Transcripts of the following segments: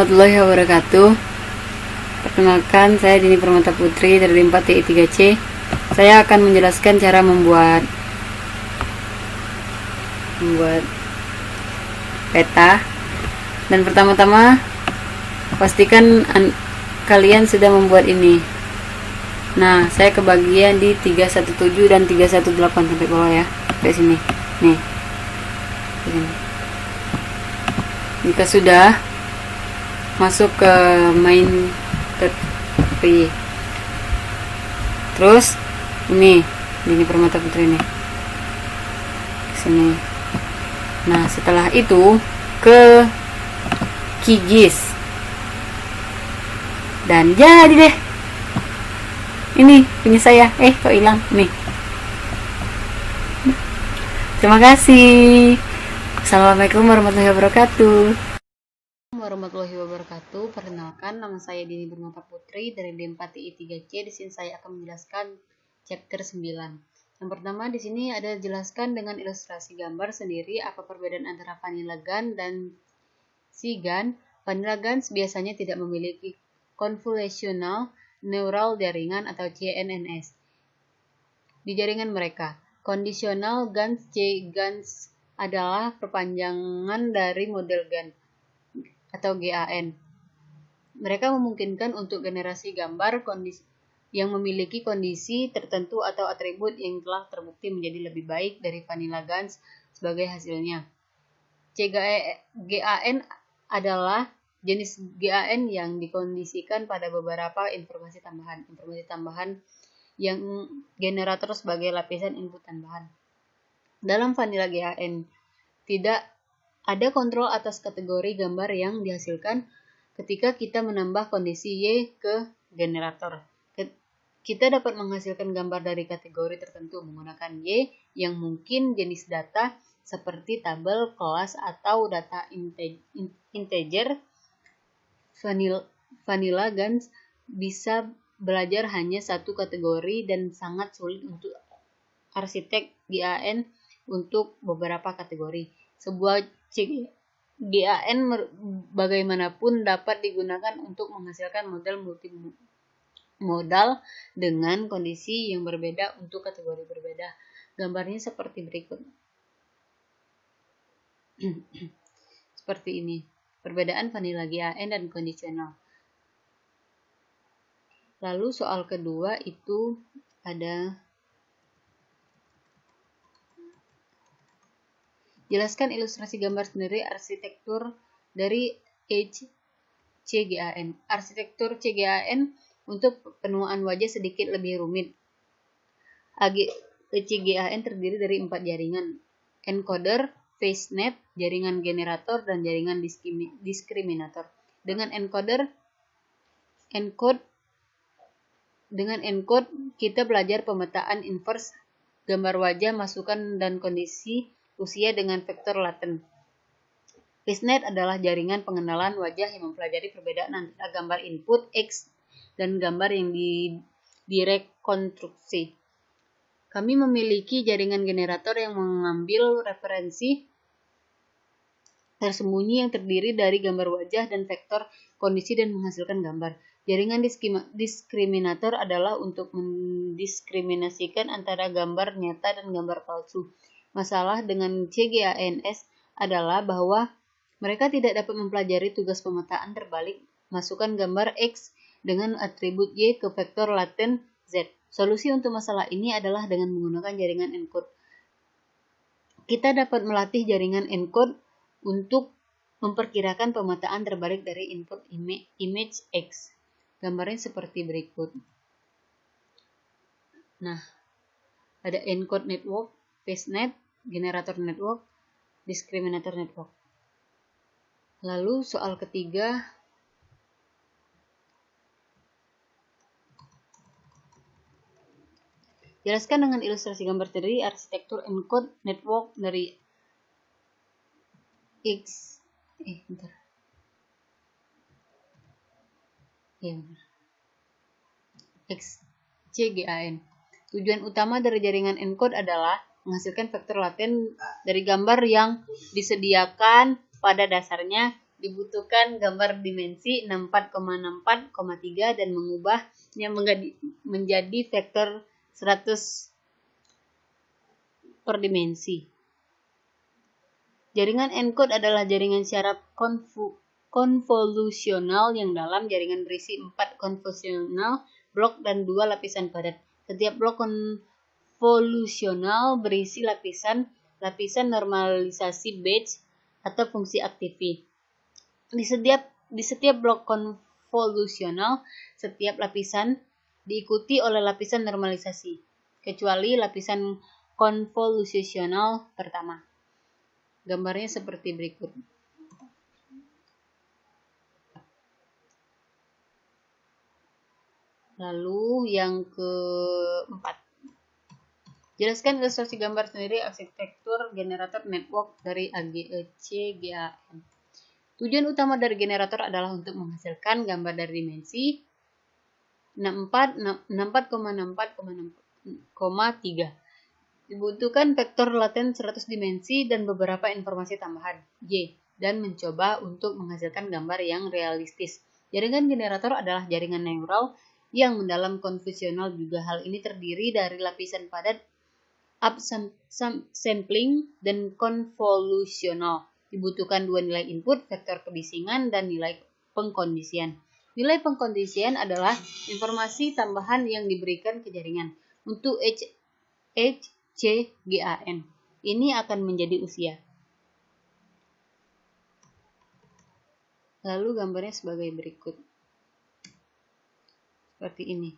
Warahmatullahi wabarakatuh. Perkenalkan, saya Dini Permata Putri dari 4TI3C. Saya akan menjelaskan cara membuat peta. Dan pertama-tama pastikan kalian sudah membuat ini. Nah, saya kebagian di 317 dan 318 sampai bawah ya. Sampai sini. Nih. Sini. Jika sudah, masuk ke main tree. Terus ini Permata Putri ini sini. Nah, setelah itu ke QGIS dan jadi deh. Ini punya saya. Kok hilang nih? Terima kasih. Assalamualaikum warahmatullahi wabarakatuh. Warahmatullahi wabarakatuh. Perkenalkan, nama saya Dini Permata Putri dari D4TI3C. Di sini saya akan menjelaskan chapter 9. Yang pertama di sini ada jelaskan dengan ilustrasi gambar sendiri apa perbedaan antara Vanilla Gun dan C-Gun. Vanilla Guns biasanya tidak memiliki convolutional neural jaringan atau CNNS di jaringan mereka. Conditional Guns C-Guns adalah perpanjangan dari model GAN atau GAN. Mereka memungkinkan untuk generasi gambar yang memiliki kondisi tertentu atau atribut yang telah terbukti menjadi lebih baik dari Vanilla Guns sebagai hasilnya. CGAN adalah jenis GAN yang dikondisikan pada beberapa informasi tambahan yang generator sebagai lapisan input tambahan. Dalam Vanilla GAN tidak ada kontrol atas kategori gambar yang dihasilkan ketika kita menambah kondisi Y ke generator. Kita dapat menghasilkan gambar dari kategori tertentu menggunakan Y yang mungkin jenis data seperti tabel, kelas, atau data integer. Vanilla Guns bisa belajar hanya satu kategori dan sangat sulit untuk arsitek GAN untuk beberapa kategori. Sebuah GAN bagaimanapun dapat digunakan untuk menghasilkan model multimodal dengan kondisi yang berbeda untuk kategori berbeda. Gambarnya seperti berikut. Seperti ini. Perbedaan Vanilla GAN dan kondisional. Lalu soal kedua itu ada jelaskan ilustrasi gambar sendiri arsitektur dari CGAN. Arsitektur CGAN untuk penuaan wajah sedikit lebih rumit. CGAN terdiri dari 4 jaringan: encoder, FaceNet, jaringan generator, dan jaringan diskriminator. Dengan encode kita belajar pemetaan inverse gambar wajah, masukan dan kondisi usia dengan vektor laten. FaceNet adalah jaringan pengenalan wajah yang mempelajari perbedaan antara gambar input X dan gambar yang direkonstruksi. Kami memiliki jaringan generator yang mengambil referensi tersembunyi yang terdiri dari gambar wajah dan vektor kondisi dan menghasilkan gambar. Jaringan diskriminator adalah untuk mendiskriminasikan antara gambar nyata dan gambar palsu. Masalah dengan CGANS adalah bahwa mereka tidak dapat mempelajari tugas pemetaan terbalik masukkan gambar X dengan atribut Y ke vektor laten Z. Solusi untuk masalah ini adalah dengan menggunakan jaringan encode. Kita dapat melatih jaringan encode untuk memperkirakan pemetaan terbalik dari input image X. Gambarnya seperti berikut. Nah, ada encode network, fastnet, generator network, discriminator network. Lalu soal ketiga, jelaskan dengan ilustrasi gambar terdiri arsitektur encode network dari XCGAN. Tujuan utama dari jaringan encode adalah menghasilkan vektor laten dari gambar yang disediakan. Pada dasarnya dibutuhkan gambar dimensi 64,64,3 dan mengubahnya menjadi vektor 100 per dimensi. Jaringan encode adalah jaringan syarat konvolusional yang dalam jaringan berisi 4 konvolusional blok dan 2 lapisan padat. Setiap blok konvolusional berisi lapisan normalisasi batch atau fungsi aktivi. Di setiap blok konvolusional, setiap lapisan diikuti oleh lapisan normalisasi, kecuali lapisan konvolusional pertama. Gambarnya seperti berikut. Lalu yang keempat, jelaskan ilustrasi gambar sendiri arsitektur generator network dari CGAN. Tujuan utama dari generator adalah untuk menghasilkan gambar dari dimensi 64,64,3. Dibutuhkan vektor laten 100 dimensi dan beberapa informasi tambahan Y dan mencoba untuk menghasilkan gambar yang realistis. Jaringan generator adalah jaringan neural yang mendalam konvensional juga. Hal ini terdiri dari lapisan padat, upsampling, dan konvolusional. Dibutuhkan 2 nilai input, vektor kebisingan, dan nilai pengkondisian. Nilai pengkondisian adalah informasi tambahan yang diberikan ke jaringan. Untuk HCGAN, ini akan menjadi usia. Lalu gambarnya sebagai berikut. Seperti ini.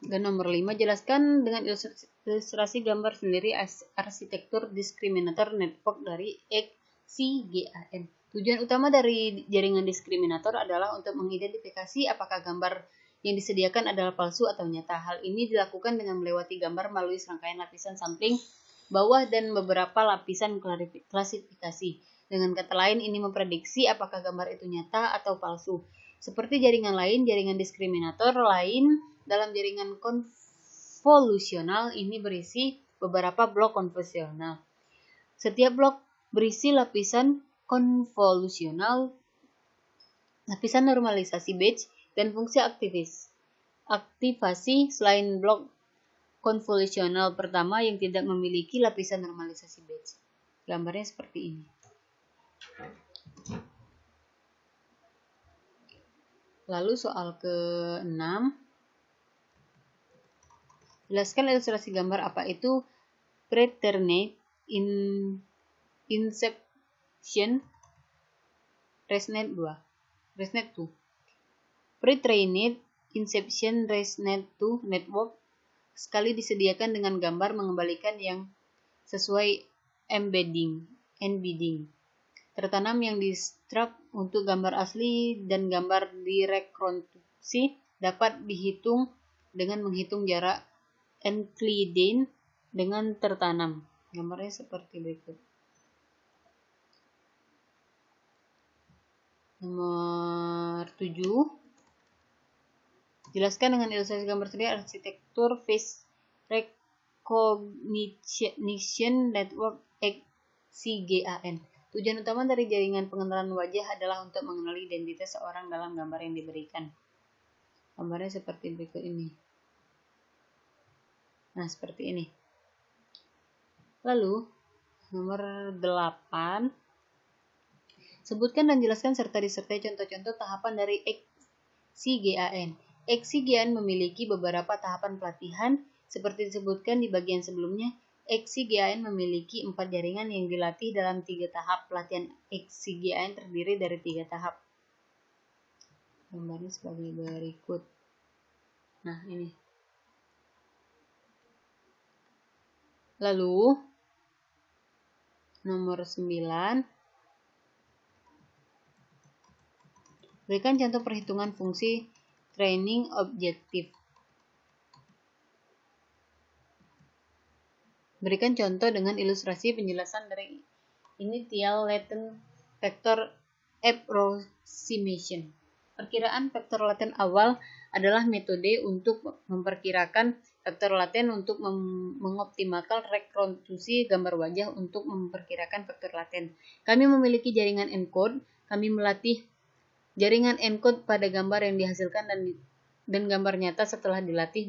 Dan nomor 5, jelaskan dengan ilustrasi gambar sendiri arsitektur diskriminator network dari XCGAN. Tujuan utama dari jaringan diskriminator adalah untuk mengidentifikasi apakah gambar yang disediakan adalah palsu atau nyata. Hal ini dilakukan dengan melewati gambar melalui serangkaian lapisan sampling bawah dan beberapa lapisan klasifikasi. Dengan kata lain, ini memprediksi apakah gambar itu nyata atau palsu. Seperti jaringan lain, jaringan diskriminator lain dalam jaringan konvolusional ini berisi beberapa blok konvolusional. Setiap blok berisi lapisan konvolusional, lapisan normalisasi batch, dan fungsi aktivasi selain blok konvolusional pertama yang tidak memiliki lapisan normalisasi batch. Gambarnya seperti ini. Lalu soal ke-6, jelaskan ilustrasi gambar apa itu pretrained inception ResNet 2. Pre-trained inception ResNet 2 network sekali disediakan dengan gambar mengembalikan yang sesuai embedding tertanam yang distrap untuk gambar asli dan gambar direkonstruksi dapat dihitung dengan menghitung jarak Euclidean dengan tertanam. Gambarnya seperti berikut. Nomor 7, Jelaskan dengan ilustrasi gambar 3D arsitektur face recognition network XCGAN. Tujuan utama dari jaringan pengenalan wajah adalah untuk mengenali identitas seorang dalam gambar yang diberikan. Gambarnya seperti berikut ini. Nah, seperti ini. Lalu, nomor 8. Sebutkan dan jelaskan serta disertai contoh-contoh tahapan dari XCGAN. XCGAN memiliki beberapa tahapan pelatihan. Seperti disebutkan di bagian sebelumnya, XCGAN memiliki 4 jaringan yang dilatih dalam 3 tahap. Pelatihan XCGAN terdiri dari 3 tahap. Gambarnya sebagai berikut. Nah, ini. Lalu, nomor 9. Berikan contoh perhitungan fungsi training objektif. Berikan contoh dengan ilustrasi penjelasan dari initial latent vector approximation. Perkiraan vektor laten awal adalah metode untuk memperkirakan vektor laten untuk mengoptimalkan rekonstruksi gambar wajah untuk memperkirakan vektor laten. Kami memiliki jaringan encode. Kami melatih jaringan encode pada gambar yang dihasilkan dan gambar nyata setelah dilatih.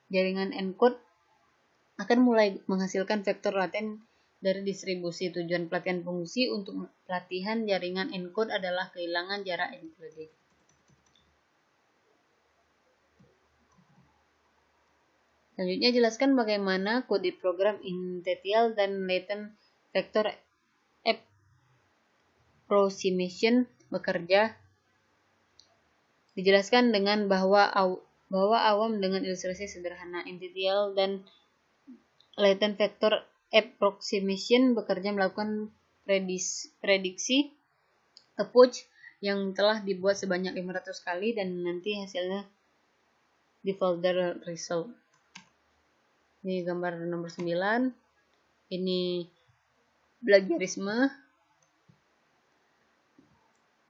Jaringan encode akan mulai menghasilkan vektor laten dari distribusi. Tujuan pelatihan fungsi untuk pelatihan jaringan encode adalah kehilangan jarak encode. Selanjutnya jelaskan bagaimana kode program initial dan latent vector approximation bekerja. Dijelaskan dengan bahwa awam dengan ilustrasi sederhana. Initial dan latent vector approximation bekerja melakukan prediksi approach yang telah dibuat sebanyak 500 kali dan nanti hasilnya di folder result. Ini gambar nomor 9. Ini plagiarisme.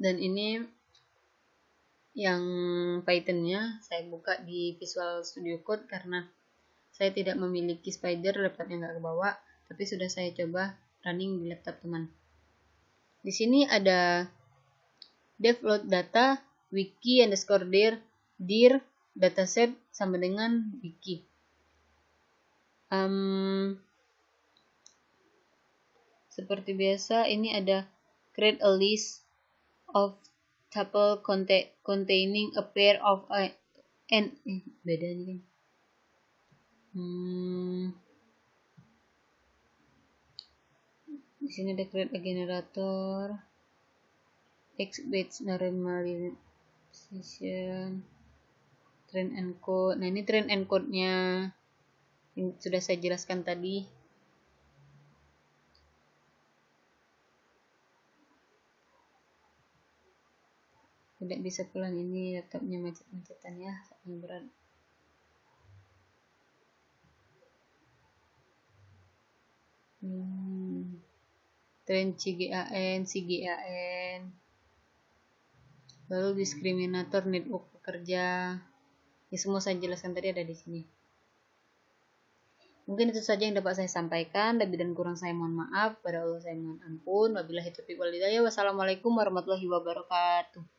Dan ini yang Python-nya saya buka di Visual Studio Code karena saya tidak memiliki Spider, laptopnya nggak kebawa, tapi sudah saya coba running di laptop teman. Di sini ada devload data, wiki underscore dir dataset sama dengan wiki. Seperti biasa, ini ada create a list of tuple containing a pair of beda nih kan. Di sini ada create a generator, X-base normalization, train encode. Nah, ini train encode-nya yang sudah saya jelaskan tadi. Tidak bisa pelan, ini laptopnya macet-macetan ya, sangat berat. Train CGAN, lalu diskriminator network pekerja. Ya, semua saya jelaskan tadi ada di sini. Mungkin itu saja yang dapat saya sampaikan. Lebih dan kurang saya mohon maaf. Pada Allah saya mohon ampun. Wabillahi taufiq wal hidayah. Wassalamualaikum warahmatullahi wabarakatuh.